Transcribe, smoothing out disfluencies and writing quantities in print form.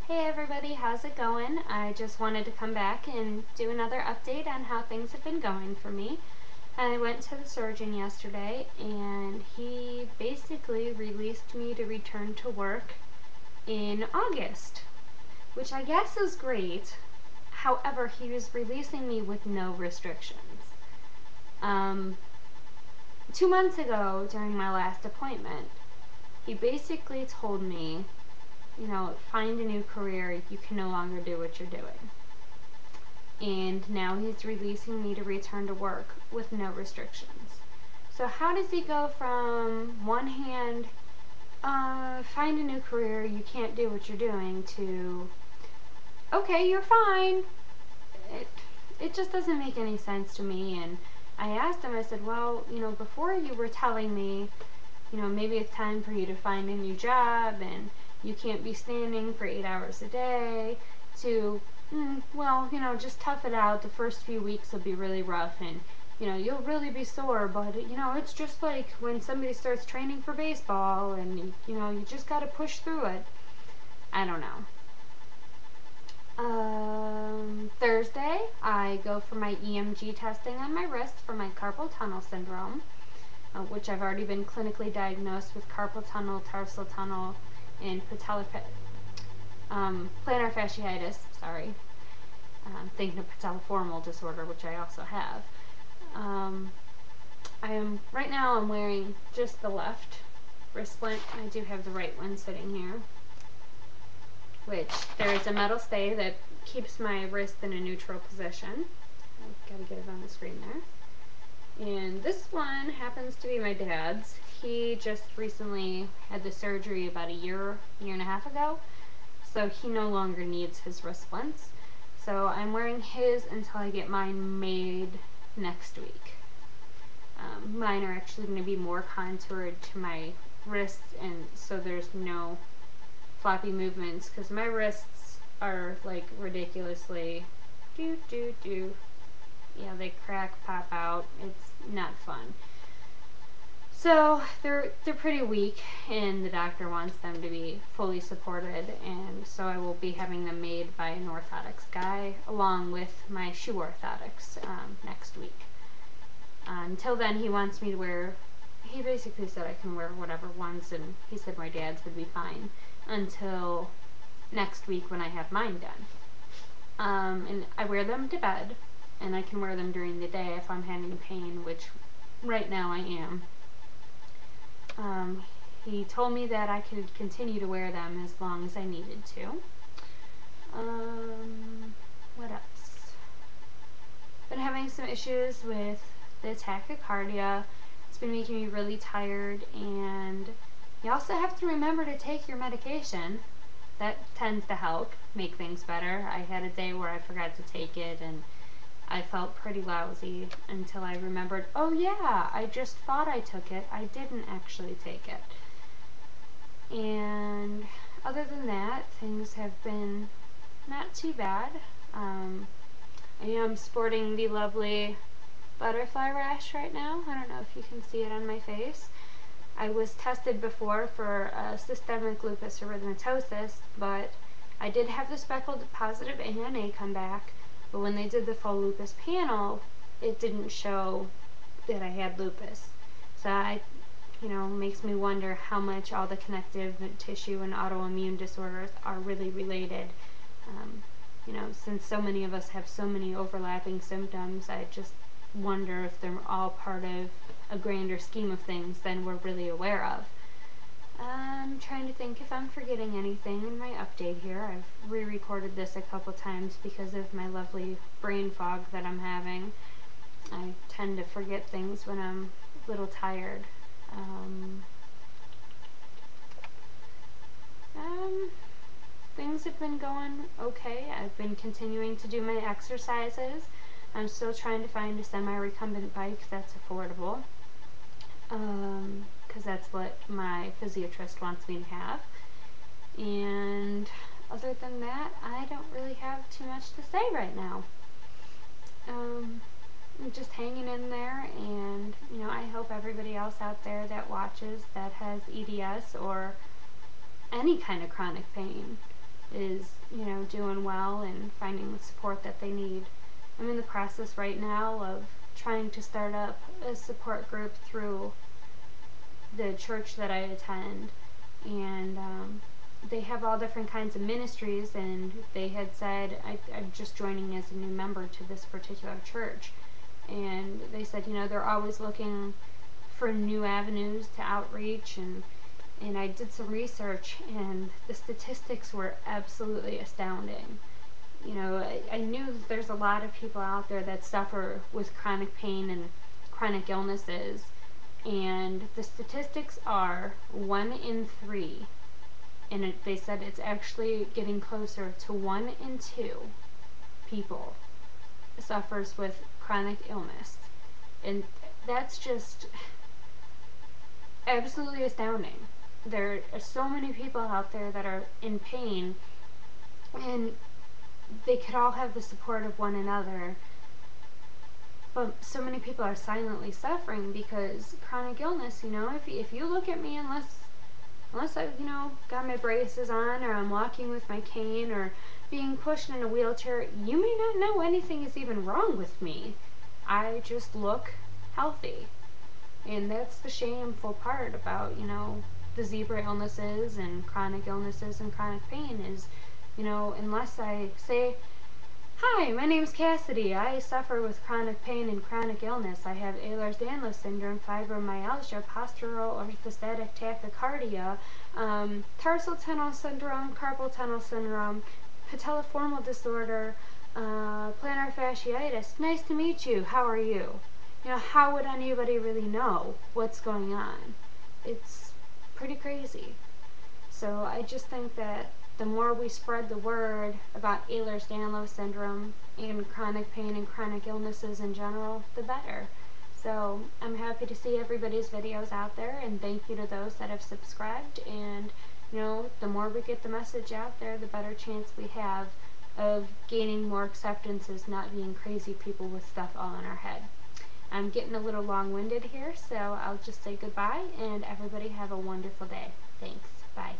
Hey everybody, how's it going? I just wanted to come back and do another update on how things have been going for me. I went to the surgeon yesterday and he basically released me to return to work in August, which I guess is great. However, he was releasing me with no restrictions. 2 months ago, during my last appointment, he basically told me, find a new career, you can no longer do what you're doing. And now he's releasing me to return to work with no restrictions. So how does he go from one hand, find a new career, you can't do what you're doing, to, okay, you're fine? It just doesn't make any sense to me. And I asked him, I said, well, before you were telling me, maybe it's time for you to find a new job and you can't be standing for 8 hours a day, to, well, just tough it out. The first few weeks will be really rough and, you'll really be sore, but, it's just like when somebody starts training for baseball and, you just got to push through it. I don't know. Thursday, I go for my EMG testing on my wrist for my carpal tunnel syndrome, which I've already been clinically diagnosed with carpal tunnel, tarsal tunnel, and plantar fasciitis. Sorry, I'm thinking of patelliformal disorder, which I also have. Right now I'm wearing just the left wrist splint. I do have the right one sitting here, which there is a metal stay that keeps my wrist in a neutral position. I've got to get it on the screen there. And this one happens to be my dad's. He just recently had the surgery about a year and a half ago, so he no longer needs his wrist splints. So I'm wearing his until I get mine made next week. Mine are actually going to be more contoured to my wrists, and so there's no floppy movements, because my wrists are like ridiculously yeah, they crack, pop out. It's not fun. So they're pretty weak, and the doctor wants them to be fully supported, and so I will be having them made by an orthotics guy along with my shoe orthotics next week. Until then, he wants me to wear, he basically said I can wear whatever ones, and he said my dad's would be fine until next week when I have mine done. And I wear them to bed, and I can wear them during the day if I'm having pain, which right now I am. He told me that I could continue to wear them as long as I needed to. What else? Been having some issues with the tachycardia. It's been making me really tired, and you also have to remember to take your medication. That tends to help make things better. I had a day where I forgot to take it, and I felt pretty lousy until I remembered, oh yeah, I just thought I took it. I didn't actually take it. And other than that, things have been not too bad. I am sporting the lovely butterfly rash right now. I don't know if you can see it on my face. I was tested before for systemic lupus erythematosus, but I did have the speckled positive ANA come back. But when they did the full lupus panel, it didn't show that I had lupus. So makes me wonder how much all the connective tissue and autoimmune disorders are really related. Since so many of us have so many overlapping symptoms, I just wonder if they're all part of a grander scheme of things than we're really aware of. I'm trying to think if I'm forgetting anything in my update here. I've re-recorded this a couple times because of my lovely brain fog that I'm having. I tend to forget things when I'm a little tired. Things have been going okay. I've been continuing to do my exercises. I'm still trying to find a semi-recumbent bike that's affordable, because that's what my physiatrist wants me to have. And other than that, I don't really have too much to say right now. I'm just hanging in there, and I hope everybody else out there that watches that has EDS or any kind of chronic pain is, doing well and finding the support that they need. I'm in the process right now of trying to start up a support group through the church that I attend, and they have all different kinds of ministries, and they had said I'm just joining as a new member to this particular church, and they said, they're always looking for new avenues to outreach, and I did some research, and the statistics were absolutely astounding. I knew that there's a lot of people out there that suffer with chronic pain and chronic illnesses, and the statistics are 1 in 3, and they said it's actually getting closer to 1 in 2 people suffers with chronic illness, and that's just absolutely astounding. There are so many people out there that are in pain, and they could all have the support of one another, but so many people are silently suffering because chronic illness, if you look at me, unless I, got my braces on, or I'm walking with my cane, or being pushed in a wheelchair, you may not know anything is even wrong with me. I just look healthy. And that's the shameful part about, the zebra illnesses and chronic pain is, unless I say, "Hi, my name's Cassidy. I suffer with chronic pain and chronic illness. I have Ehlers-Danlos syndrome, fibromyalgia, postural orthostatic tachycardia, tarsal tunnel syndrome, carpal tunnel syndrome, patelliformal disorder, plantar fasciitis. Nice to meet you. How are you?" How would anybody really know what's going on? It's pretty crazy. So I just think that the more we spread the word about Ehlers-Danlos syndrome and chronic pain and chronic illnesses in general, the better. So I'm happy to see everybody's videos out there, and thank you to those that have subscribed. And the more we get the message out there, the better chance we have of gaining more acceptance as not being crazy people with stuff all in our head. I'm getting a little long-winded here, so I'll just say goodbye, and everybody have a wonderful day. Thanks. Bye.